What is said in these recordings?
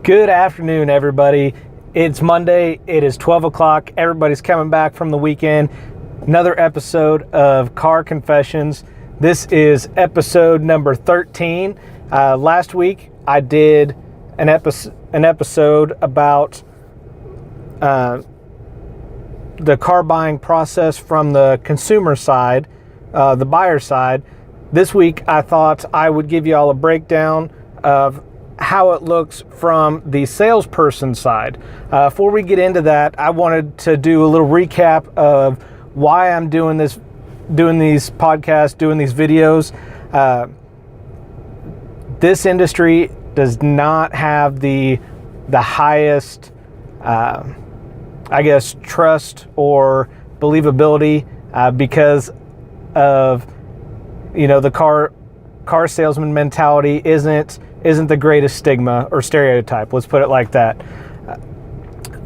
Good afternoon, everybody. It's Monday. It is 12 o'clock. Everybody's coming back from the weekend. Another episode of Car Confessions. This is episode number 13. Last week, I did an episode about the car buying process from the consumer side, the buyer side. This week, I thought I would give you all a breakdown of how it looks from the salesperson side. Before we get into that, I wanted to do a little recap of why I'm doing these podcasts, doing these videos. This industry does not have the highest, trust or believability because of, the car salesman mentality isn't the greatest stigma or stereotype. Let's put it like that.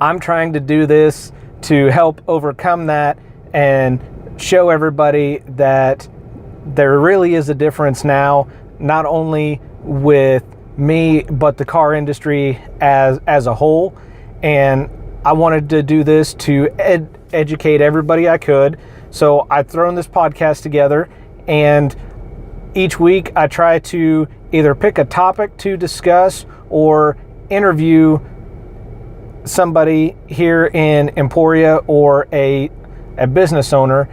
I'm trying to do this to help overcome that and show everybody that there really is a difference now, not only with me, but the car industry as a whole. And I wanted to do this to educate everybody I could. So I've thrown this podcast together, and each week I try to either pick a topic to discuss or interview somebody here in Emporia or a business owner.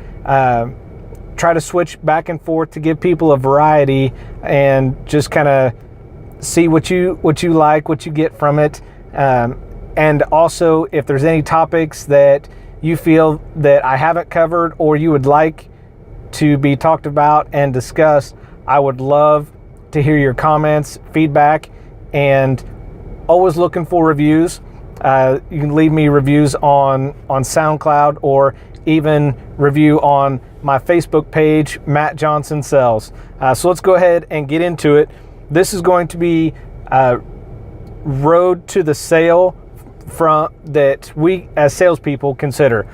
Try to switch back and forth to give people a variety and just kind of see what you like, what you get from it. And also, if there's any topics that you feel that I haven't covered or you would like to be talked about and discussed, I would love to hear your comments, feedback, and always looking for reviews. You can leave me reviews on SoundCloud or even review on my Facebook page, Matt Johnson Sells. So let's go ahead and get into it. This is going to be road to the sale that we as salespeople consider.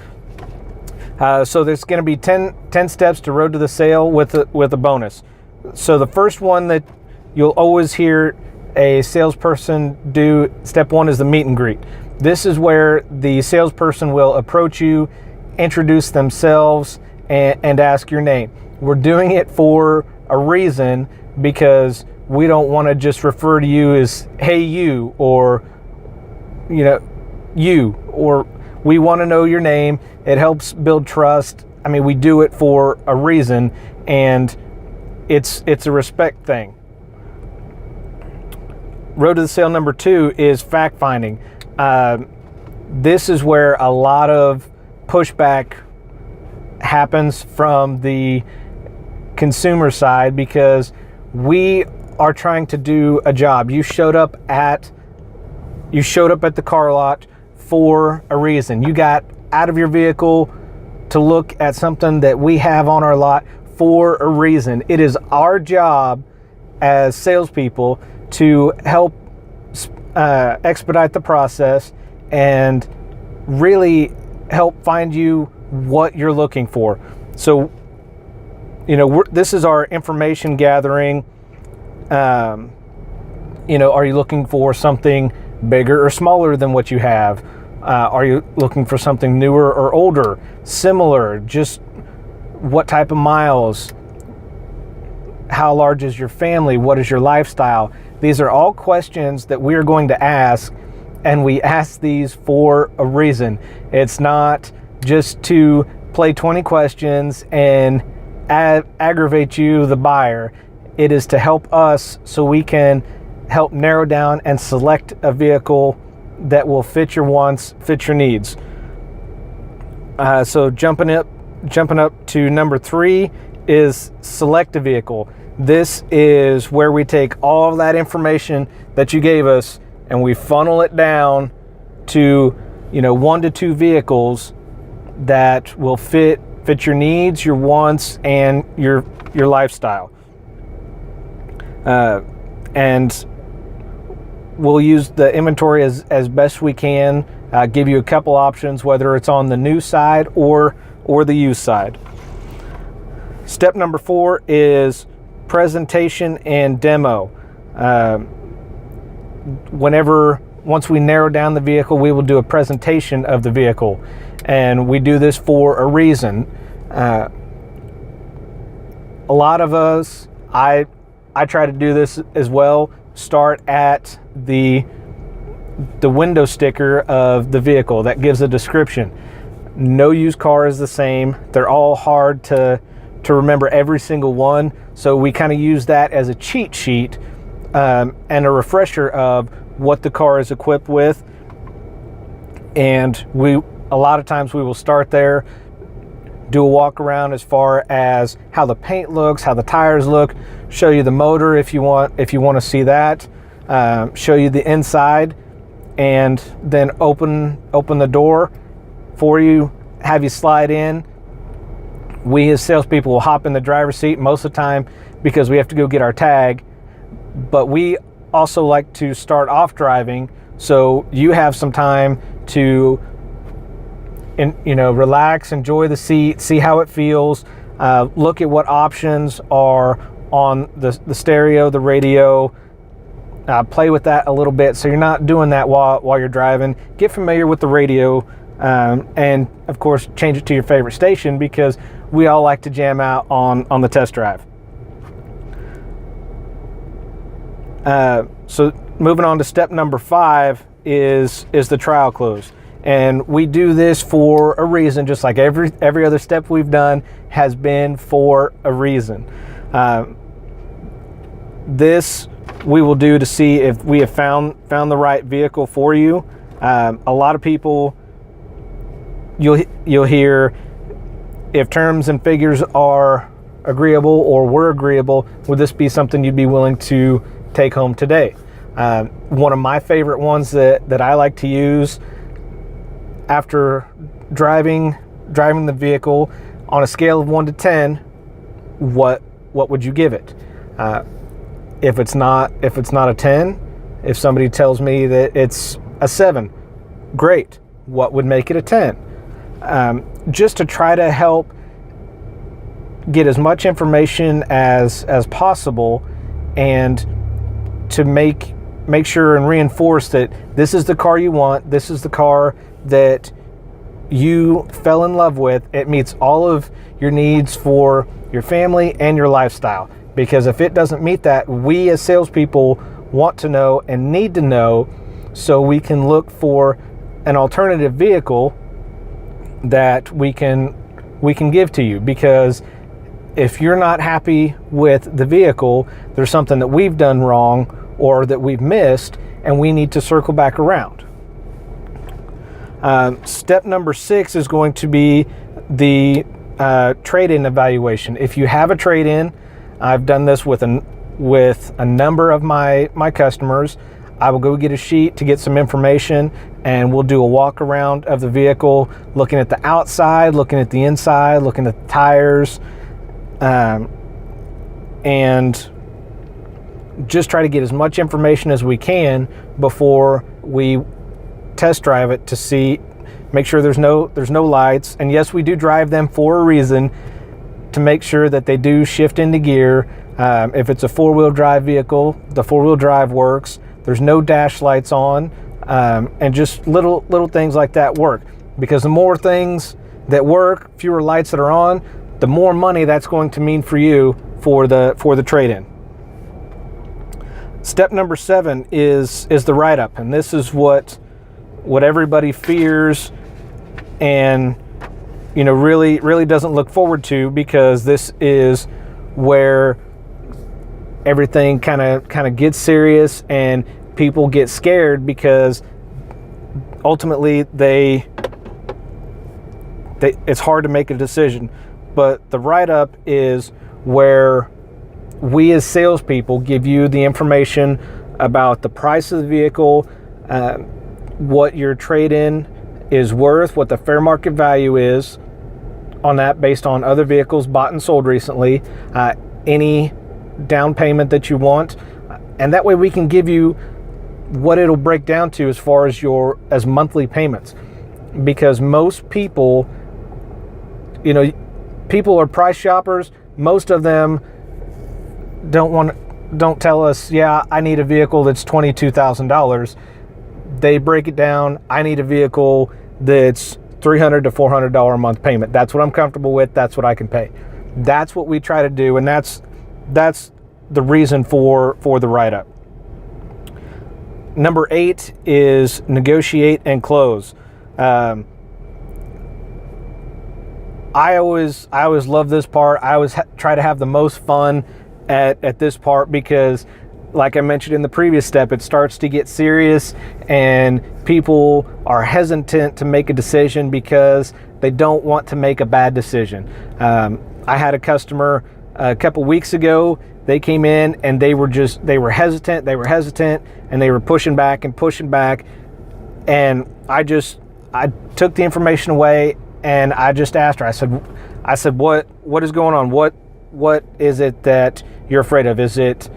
So there's going to be 10 steps to road to the sale with a bonus. So the first one that you'll always hear a salesperson do, step one, is the meet and greet. This is where the salesperson will approach you, introduce themselves, and ask your name. We're doing it for a reason, because we don't want to just refer to you as, hey, you, or, you, or we want to know your name. It helps build trust. I mean, we do it for a reason, and it's a respect thing. Road to the sale number 2 is fact finding. This is where a lot of pushback happens from the consumer side, because we are trying to do a job. You showed up at the car lot for a reason. You got out of your vehicle to look at something that we have on our lot for a reason. It is our job as salespeople to help expedite the process and really help find you what you're looking for. So, this is our information gathering. Are you looking for something bigger or smaller than what you have? Are you looking for something newer or older? Similar? Just what type of miles? How large is your family? What is your lifestyle? These are all questions that we are going to ask, and we ask these for a reason. It's not just to play 20 questions and aggravate you, the buyer. It is to help us so we can help narrow down and select a vehicle that will fit your wants, fit your needs. So jumping up to number 3 is select a vehicle. This is where we take all of that information that you gave us and we funnel it down to 1 to 2 vehicles that will fit your needs, your wants, and your lifestyle. And we'll use the inventory as best we can, give you a couple options, whether it's on the new side or the used side. Step number 4 is presentation and demo. Whenever once we narrow down the vehicle, we will do a presentation of the vehicle, and we do this for a reason. A lot of us, I try to do this as well. Start at the window sticker of the vehicle that gives a description. No used car is the same. They're all hard to remember, every single one. So we kind of use that as a cheat sheet and a refresher of what the car is equipped with. And a lot of times we will start there, do a walk around as far as how the paint looks, how the tires look, show you the motor if you want to see that, show you the inside, and then open the door for you, have you slide in. We as salespeople will hop in the driver's seat most of the time because we have to go get our tag, but we also like to start off driving, so you have some time to relax, enjoy the seat, see how it feels, look at what options are on the stereo, the radio, play with that a little bit so you're not doing that while you're driving. Get familiar with the radio, and of course change it to your favorite station, because we all like to jam out on the test drive. So moving on to step number 5 is the trial close. And we do this for a reason, just like every other step we've done has been for a reason. This we will do to see if we have found the right vehicle for you. A lot of people, you'll hear, if terms and figures are agreeable or were agreeable, would this be something you'd be willing to take home today? One of my favorite ones that I like to use after driving the vehicle, on a scale of 1 to 10, what would you give it? If it's not a 10, if somebody tells me that it's a 7, great. What would make it a 10? Just to try to help get as much information as possible, and to make sure and reinforce that this is the car you want, this is the car that you fell in love with. It meets all of your needs for your family and your lifestyle. Because if it doesn't meet that, we as salespeople want to know and need to know, so we can look for an alternative vehicle that we can give to you. Because if you're not happy with the vehicle, there's something that we've done wrong or that we've missed, and we need to circle back around. Step number 6 is going to be the trade-in evaluation. If you have a trade-in, I've done this with a number of my customers. I will go get a sheet to get some information, and we'll do a walk around of the vehicle, looking at the outside, looking at the inside, looking at the tires, and just try to get as much information as we can before we test drive it, to make sure there's no lights. And yes, we do drive them for a reason, to make sure that they do shift into gear. If it's a 4-wheel drive vehicle, the 4-wheel drive works. There's no dash lights on, and just little things like that work. Because the more things that work, fewer lights that are on, the more money that's going to mean for you for the trade-in. Step number 7 is the write-up, and this is what everybody fears and really doesn't look forward to, because this is where everything kind of gets serious and people get scared, because ultimately it's hard to make a decision. But the write-up is where we as salespeople give you the information about the price of the vehicle, what your trade-in is worth, what the fair market value is on that based on other vehicles bought and sold recently, any down payment that you want, and that way we can give you what it'll break down to as far as monthly payments. Because most people, people are price shoppers. Most of them don't tell us, yeah, I need a vehicle that's $22,000. they break it down. I need a vehicle that's $300 to $400 a month payment. That's what I'm comfortable with. That's what I can pay. That's what we try to do, and that's the reason for the write-up. Number 8 is negotiate and close. I always love this part. I always try to have the most fun at this part because, like I mentioned in the previous step, it starts to get serious and people are hesitant to make a decision because they don't want to make a bad decision. I had a customer a couple weeks ago. They came in and they were hesitant, and they were pushing back. And I took the information away and I just asked her, I said, what is going on? What is it that you're afraid of? Is it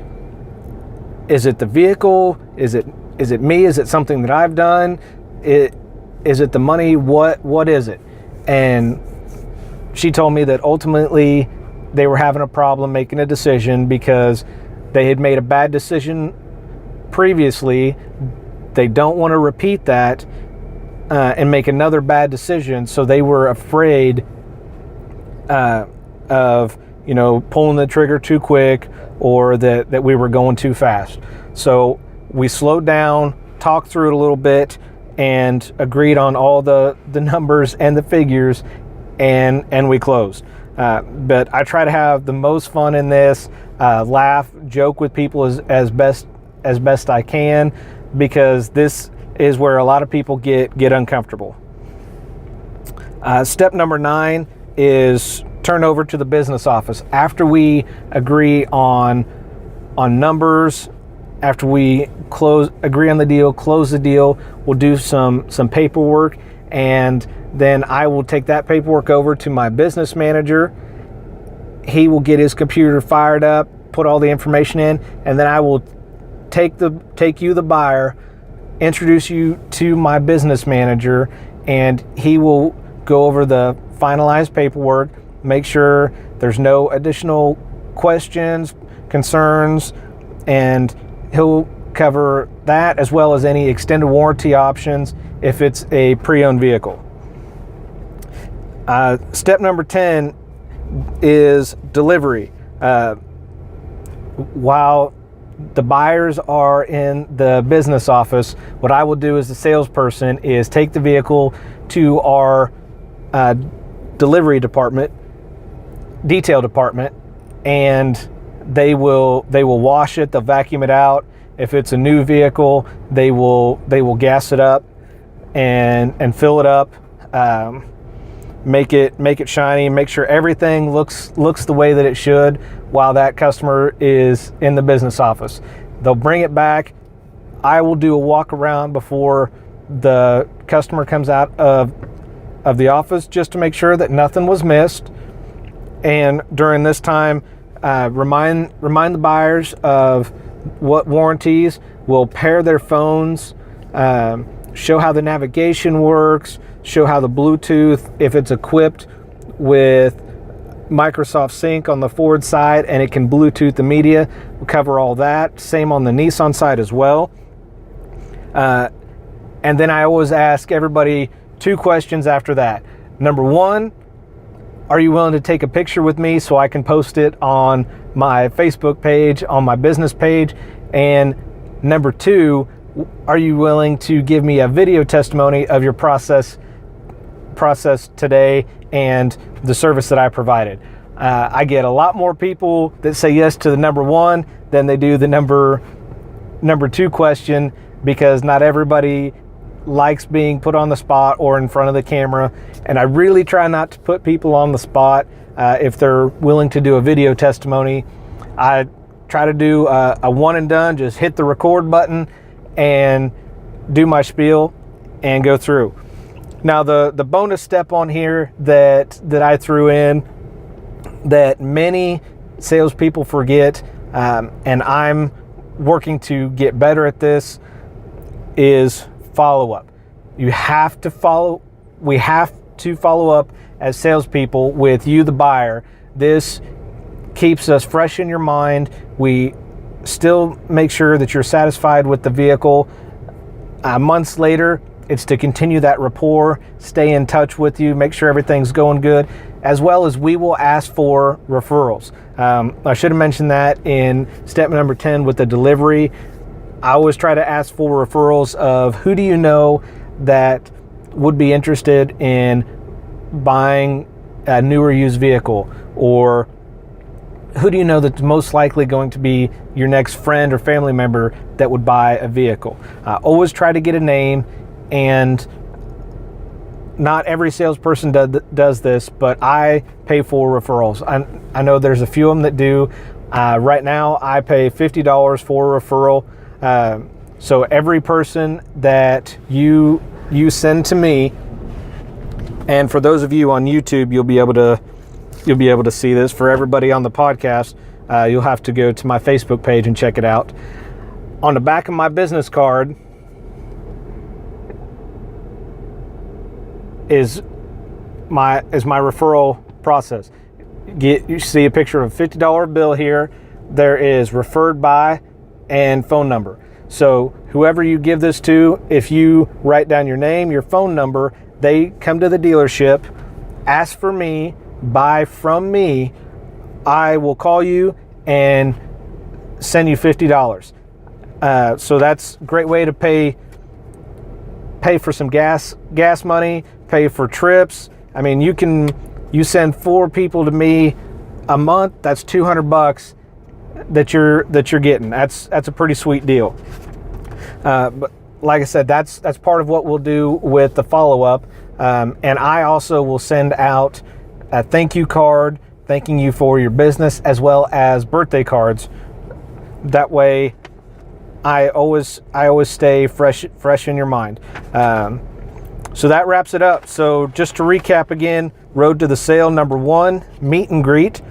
the vehicle? Is it me? Is it something that I've done? Is it the money? What is it? And she told me that ultimately they were having a problem making a decision because they had made a bad decision previously. They don't want to repeat that and make another bad decision. So they were afraid of pulling the trigger too quick, or that we were going too fast. So we slowed down, talked through it a little bit, and agreed on all the numbers and the figures, and we closed. But I try to have the most fun in this, laugh, joke with people as best I can, because this is where a lot of people get uncomfortable. Step number 9 is turn over to the business office. After we agree on numbers, after we agree on the deal, close the deal, we'll do some paperwork, and then I will take that paperwork over to my business manager. He will get his computer fired up, put all the information in, and then I will take you, the buyer, introduce you to my business manager, and he will go over the finalized paperwork, make sure there's no additional questions, concerns, and he'll cover that as well as any extended warranty options if it's a pre-owned vehicle. Step number 10 is delivery. While the buyers are in the business office, what I will do as the salesperson is take the vehicle to our delivery department, detail department, and they will wash it, they'll vacuum it out. If it's a new vehicle, they will gas it up and fill it up, make it shiny, make sure everything looks the way that it should while that customer is in the business office. They'll bring it back. I will do a walk around before the customer comes out of the office just to make sure that nothing was missed. And during this time, remind the buyers of what warranties. We'll pair their phones, show how the navigation works, show how the Bluetooth, if it's equipped with Microsoft Sync on the Ford side and it can Bluetooth the media, we'll cover all that. Same on the Nissan side as well. And then I always ask everybody 2 questions after that. Number 1, are you willing to take a picture with me so I can post it on my Facebook page, on my business page? And number 2, are you willing to give me a video testimony of your process today and the service that I provided? I get a lot more people that say yes to the number 1 than they do the number 2 question, because not everybody likes being put on the spot or in front of the camera, and I really try not to put people on the spot. If they're willing to do a video testimony, I try to do a one and done, just hit the record button and do my spiel and go through. Now the bonus step on here that I threw in that many salespeople forget, and I'm working to get better at this, is follow-up. We have to follow up as salespeople with you, the buyer. This keeps us fresh in your mind. We still make sure that you're satisfied with the vehicle months later, it's to continue that rapport, stay in touch with you, make sure everything's going good, as well as we will ask for referrals. I should have mentioned that in step number 10 with the delivery. I always try to ask for referrals of who do you know that would be interested in buying a newer used vehicle, or who do you know that's most likely going to be your next friend or family member that would buy a vehicle. Always try to get a name, and not every salesperson does this, but I pay for referrals. I know there's a few of them that do. Right now, I pay $50 for a referral. So every person that you send to me, and for those of you on YouTube, you'll be able to see this. For everybody on the podcast, you'll have to go to my Facebook page and check it out. On the back of my business card is my referral process. You see a picture of a $50 bill here. There is referred by and phone number. So whoever you give this to, if you write down your name, your phone number, they come to the dealership, ask for me, buy from me, I will call you and send you $50. So that's a great way to pay for some gas money, pay for trips. I mean, you send 4 people to me a month, that's $200 that you're getting. That's a pretty sweet deal. But like I said, that's part of what we'll do with the follow-up. And I also will send out a thank you card, thanking you for your business, as well as birthday cards. That way, I always stay fresh in your mind. So that wraps it up. So just to recap again, road to the sale, number 1, meet and greet.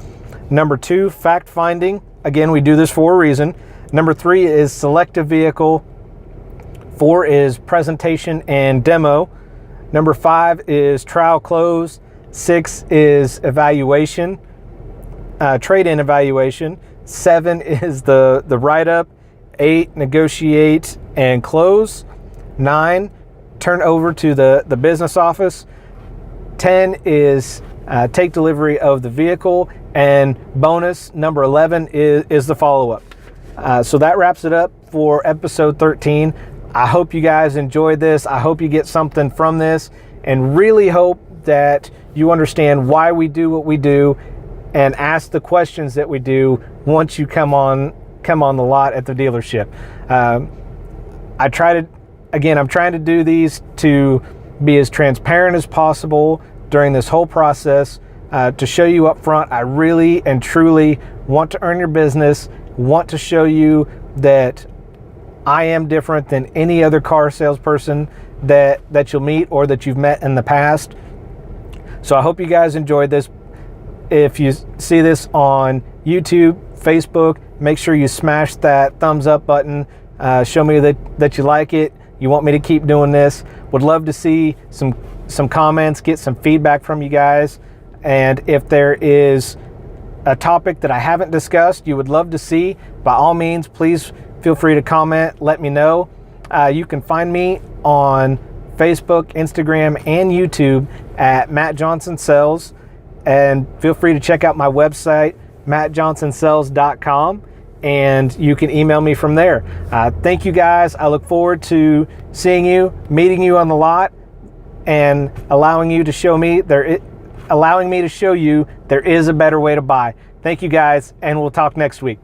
Number 2, fact finding. Again, we do this for a reason. Number 3 is select a vehicle. 4 is presentation and demo. Number 5 is trial close. 6 is evaluation, trade-in evaluation. 7 is the write-up. 8, negotiate and close. 9, turn over to the business office. 10 is take delivery of the vehicle. And bonus, number 11 is the follow-up. So that wraps it up for episode 13. I hope you guys enjoyed this. I hope you get something from this, and really hope that you understand why we do what we do and ask the questions that we do once you come on the lot at the dealership. I'm trying to do these to be as transparent as possible during this whole process, to show you up front, I really and truly want to earn your business, want to show you that I am different than any other car salesperson that you'll meet or that you've met in the past. So I hope you guys enjoyed this. If you see this on YouTube, Facebook, make sure you smash that thumbs up button. Show me that you like it. You want me to keep doing this. Would love to see some comments, get some feedback from you guys. And if there is a topic that I haven't discussed you would love to see, by all means, please feel free to comment, let me know. You can find me on Facebook, Instagram, and YouTube at Matt Johnson Sales. And feel free to check out my website, mattjohnsonsales.com, and you can email me from there. Thank you guys. I look forward to seeing you, meeting you on the lot, and allowing me to show you there is a better way to buy. Thank you guys, and we'll talk next week.